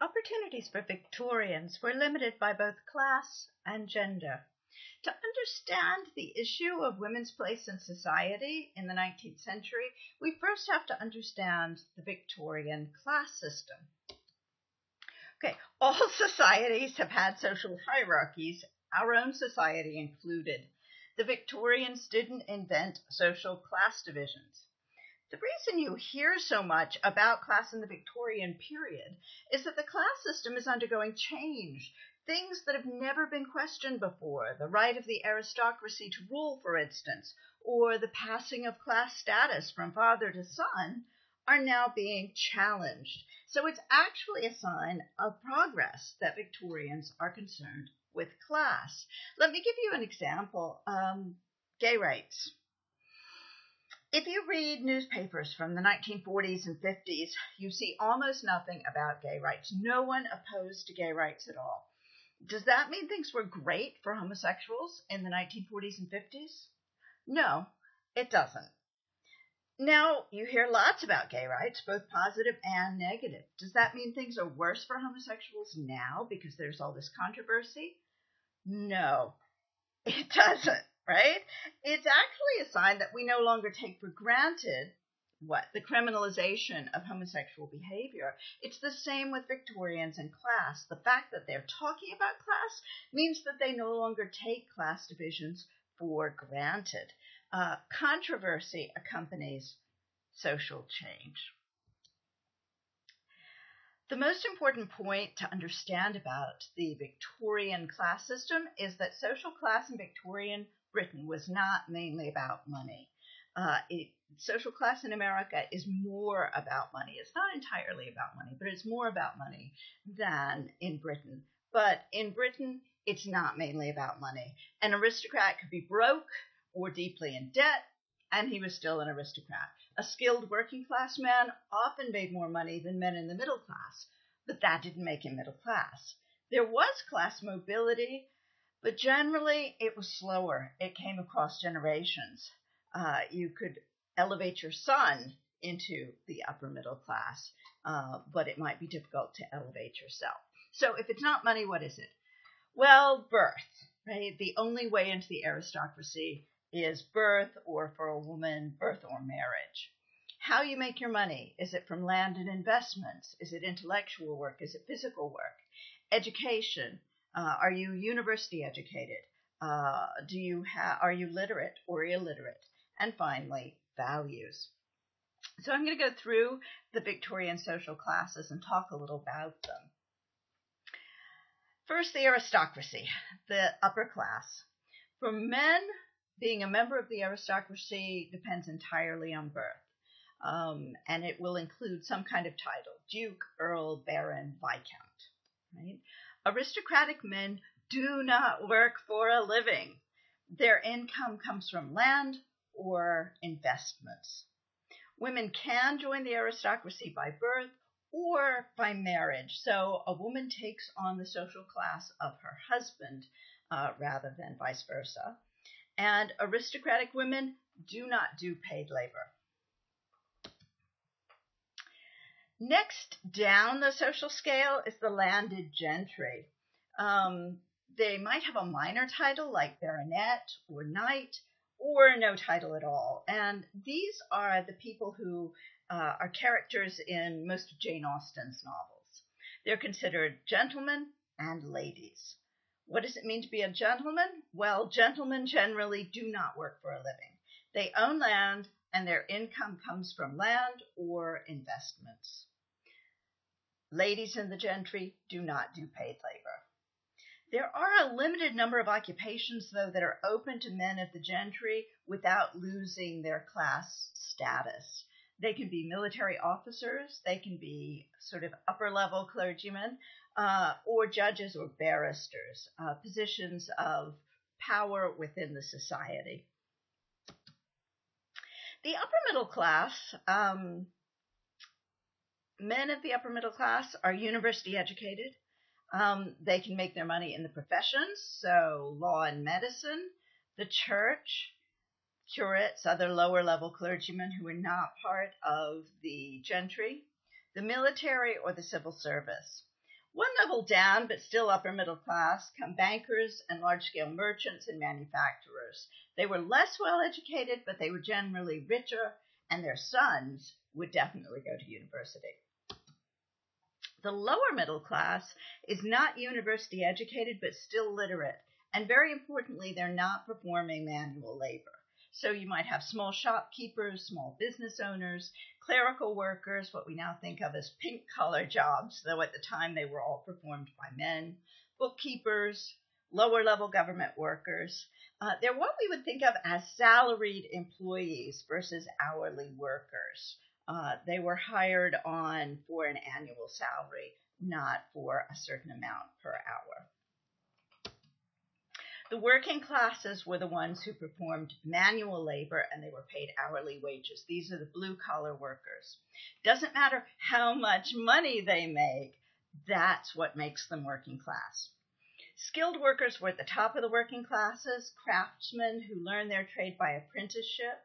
Opportunities for Victorians were limited by both class and gender. To understand the issue of women's place in society in the 19th century, we first have to understand the Victorian class system. Okay, all societies have had social hierarchies, our own society included. The Victorians didn't invent social class divisions. The reason you hear so much about class in the Victorian period is that the class system is undergoing change. Things that have never been questioned before, the right of the aristocracy to rule, for instance, or the passing of class status from father to son, are now being challenged. So it's actually a sign of progress that Victorians are concerned with class. Let me give you an example. Gay rights. If you read newspapers from the 1940s and 50s, you see almost nothing about gay rights. No one opposed to gay rights at all. Does that mean things were great for homosexuals in the 1940s and 50s? No, it doesn't. Now, you hear lots about gay rights, both positive and negative. Does that mean things are worse for homosexuals now because there's all this controversy? No, it doesn't. Right? It's actually a sign that we no longer take for granted the criminalization of homosexual behavior. It's the same with Victorians and class. The fact that they're talking about class means that they no longer take class divisions for granted. Controversy accompanies social change. The most important point to understand about the Victorian class system is that social class in Victorian Britain was not mainly about money. Social class in America is more about money. It's not entirely about money, but it's more about money than in Britain. But in Britain, it's not mainly about money. An aristocrat could be broke or deeply in debt, and he was still an aristocrat. A skilled working class man often made more money than men in the middle class, but that didn't make him middle class. There was class mobility, but generally, it was slower. It came across generations. You could elevate your son into the upper middle class, but it might be difficult to elevate yourself. So if it's not money, what is it? Well, birth, right? The only way into the aristocracy is birth, or for a woman, birth or marriage. How you make your money? Is it from land and investments? Is it intellectual work? Is it physical work? Education. Are you university educated? Are you literate or illiterate? And finally, values. So I'm going to go through the Victorian social classes and talk a little about them. First, the aristocracy, the upper class. For men, being a member of the aristocracy depends entirely on birth. And it will include some kind of title: Duke, Earl, Baron, Viscount. Right? Aristocratic men do not work for a living. Their income comes from land or investments. Women can join the aristocracy by birth or by marriage. So a woman takes on the social class of her husband rather than vice versa. And aristocratic women do not do paid labor. Next down the social scale is the landed gentry. They might have a minor title like baronet or knight, or no title at all. And these are the people who are characters in most of Jane Austen's novels. They're considered gentlemen and ladies. What does it mean to be a gentleman? Well, gentlemen generally do not work for a living. They own land, and their income comes from land or investments. Ladies in the gentry do not do paid labor. There are a limited number of occupations, though, that are open to men of the gentry without losing their class status. They can be military officers, they can be sort of upper-level clergymen, or judges or barristers, positions of power within the society. The upper middle class, men of the upper middle class are university educated. They can make their money in the professions, so law and medicine, the church, curates, other lower-level clergymen who are not part of the gentry, the military, or the civil service. One level down, but still upper middle class, come bankers and large-scale merchants and manufacturers. They were less well educated, but they were generally richer, and their sons would definitely go to university. The lower middle class is not university educated, but still literate. And very importantly, they're not performing manual labor. So you might have small shopkeepers, small business owners, clerical workers, what we now think of as pink-collar jobs, though at the time they were all performed by men, bookkeepers, lower-level government workers. They're what we would think of as salaried employees versus hourly workers. They were hired on for an annual salary, not for a certain amount per hour. The working classes were the ones who performed manual labor, and they were paid hourly wages. These are the blue-collar workers. Doesn't matter how much money they make, that's what makes them working class. Skilled workers were at the top of the working classes, craftsmen who learned their trade by apprenticeship,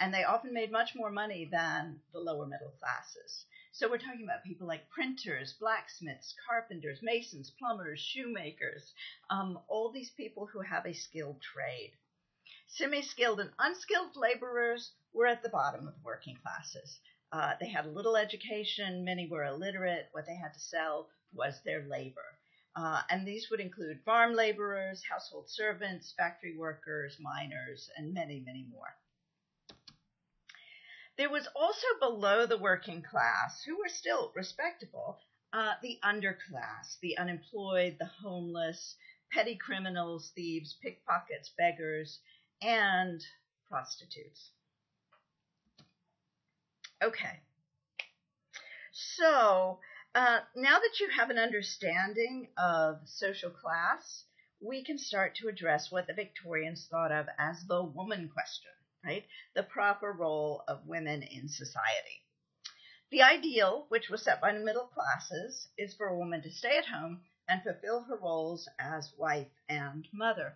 and they often made much more money than the lower middle classes. So we're talking about people like printers, blacksmiths, carpenters, masons, plumbers, shoemakers, all these people who have a skilled trade. Semi-skilled and unskilled laborers were at the bottom of the working classes. They had little education, many were illiterate. What they had to sell was their labor. And these would include farm laborers, household servants, factory workers, miners, and many, many more. There was also below the working class, who were still respectable, the underclass, the unemployed, the homeless, petty criminals, thieves, pickpockets, beggars, and prostitutes. Okay. So, now that you have an understanding of social class, we can start to address what the Victorians thought of as the woman question. Right? The proper role of women in society. The ideal, which was set by the middle classes, is for a woman to stay at home and fulfill her roles as wife and mother.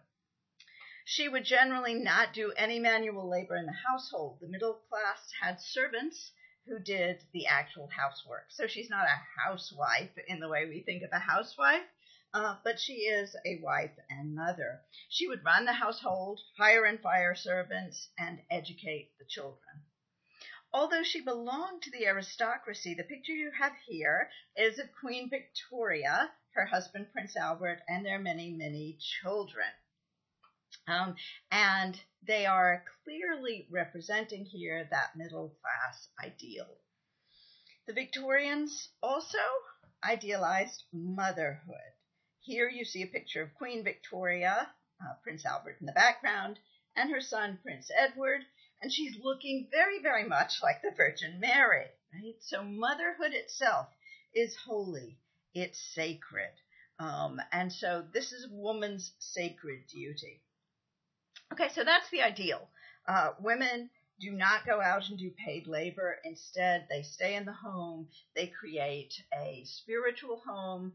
She would generally not do any manual labor in the household. The middle class had servants who did the actual housework. So she's not a housewife in the way we think of a housewife. But she is a wife and mother. She would run the household, hire and fire servants, and educate the children. Although she belonged to the aristocracy, the picture you have here is of Queen Victoria, her husband Prince Albert, and their many, many children. And they are clearly representing here that middle class ideal. The Victorians also idealized motherhood. Here you see a picture of Queen Victoria, Prince Albert in the background, and her son, Prince Edward, and she's looking very, very much like the Virgin Mary, right? So motherhood itself is holy. It's sacred. And so this is woman's sacred duty. Okay, so that's the ideal. Women do not go out and do paid labor. Instead, they stay in the home. They create a spiritual home.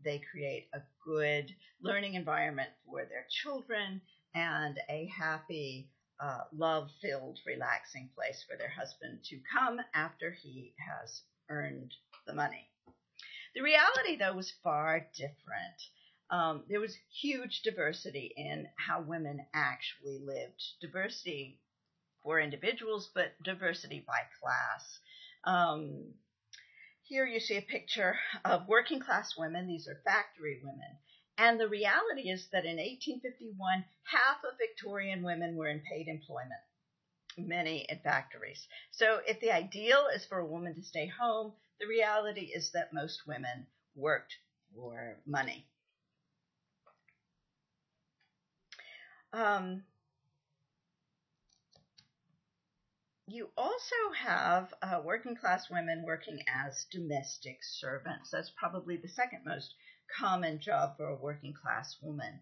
They create a good learning environment for their children and a happy, love-filled, relaxing place for their husband to come after he has earned the money. The reality, though, was far different. There was huge diversity in how women actually lived. Diversity for individuals, but diversity by class. Here you see a picture of working class women. These are factory women. And the reality is that in 1851, half of Victorian women were in paid employment, many in factories. So if the ideal is for a woman to stay home, the reality is that most women worked for money. You also have working class women working as domestic servants. That's probably the second most common job for a working class woman.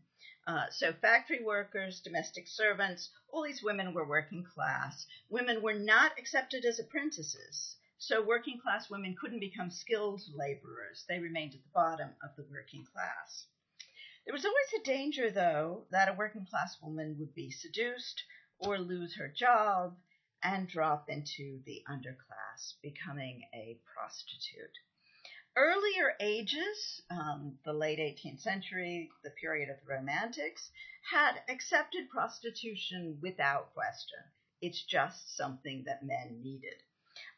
So factory workers, domestic servants, all these women were working class. Women were not accepted as apprentices. So working class women couldn't become skilled laborers. They remained at the bottom of the working class. There was always a danger, though, that a working class woman would be seduced or lose her job and drop into the underclass, becoming a prostitute. Earlier ages, the late 18th century, the period of the Romantics, had accepted prostitution without question. It's just something that men needed.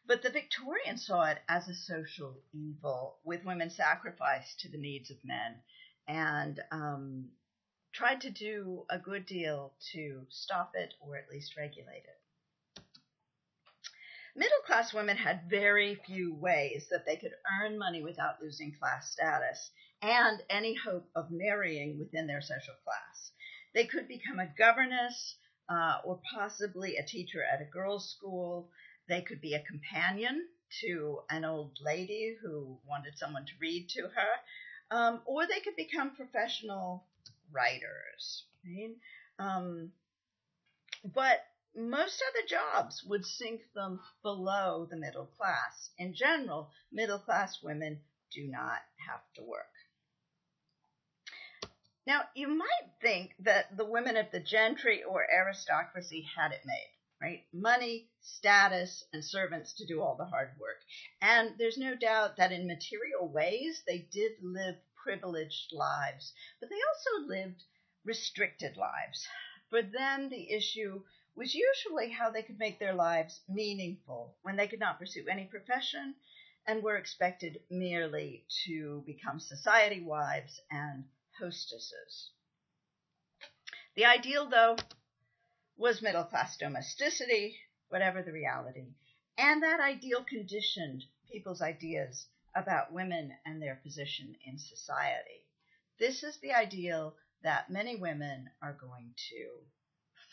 But the Victorians saw it as a social evil, with women sacrificed to the needs of men, and tried to do a good deal to stop it or at least regulate it. Middle-class women had very few ways that they could earn money without losing class status and any hope of marrying within their social class. They could become a governess or possibly a teacher at a girls' school. They could be a companion to an old lady who wanted someone to read to her, or they could become professional writers. Right? But most other jobs would sink them below the middle class. In general, middle class women do not have to work. Now, you might think that the women of the gentry or aristocracy had it made, right? Money, status, and servants to do all the hard work. And there's no doubt that in material ways, they did live privileged lives, but they also lived restricted lives. For them, the issue was usually how they could make their lives meaningful when they could not pursue any profession and were expected merely to become society wives and hostesses. The ideal, though, was middle-class domesticity, whatever the reality, and that ideal conditioned people's ideas about women and their position in society. This is the ideal that many women are going to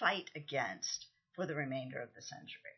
fight against for the remainder of the century.